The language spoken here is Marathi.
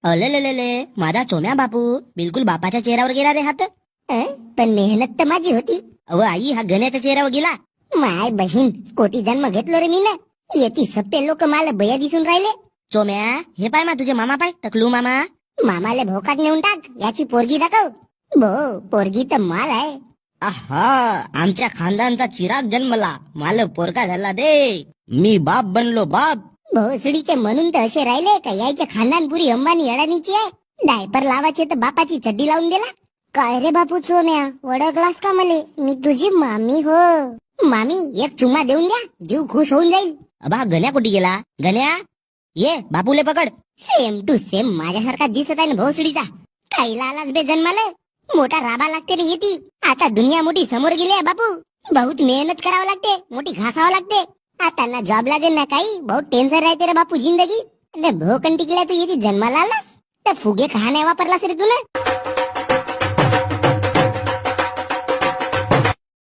अलेलेले माझा चोम्या बापू बिलकुल बापाच्या चेहऱ्यावर गेला रे हात. पण मेहनत तर माझी होती. अव आई हा गण्याच्या चेहऱ्यावर गेला. माय बहीण कोटी जन्म घेतलो रे मी ना. येती सप्पे लोक मला बया दिसून राहिले. चोम्या हे पाय मा तुझे मामा पाय टकलू मामा. मामाले भोकात नेऊन टाक. याची पोरगी दाखव. भो पोरगी तर माल आहे. आहा आमच्या खानदानचा चिराग जन्मला माल पोरका झाला रे. मी बाप बनलो बाप. भोसडीचे म्हणून तर असे राहिले का यायचे खानदान पुरी अंबानी अडाणीची आहे. डायपर लावायचे तर बापाची चड्डी लावून दिला. काय रे बापू चोम्या ओळखलास का मले? मी तुझी मामी हो. मामी एक चुम्मा देऊन द्या. जीव खुश होऊन जाईल. अबा गण्या कुठे गेला? गण्या ये बापूले पकड. सेम टू सेम माझ्यासारखा दिसत आहे ना भोसडीचा. काहीला आलाच बे जन्माला. मोठा राबा लागते रे येती. आता दुनिया मोठी समोर गेली आहे बापू. बहुत मेहनत करावं लागते. मोठी घासावं लागते. आता ना जॉब लागेल ना काही. बहुत टेन्शन राहते रे बापू जिंदगी. अरे भोकन टिकल्या तू येते जन्माला आलास तर फुगे कहा नाही वापरलास रे तू ना.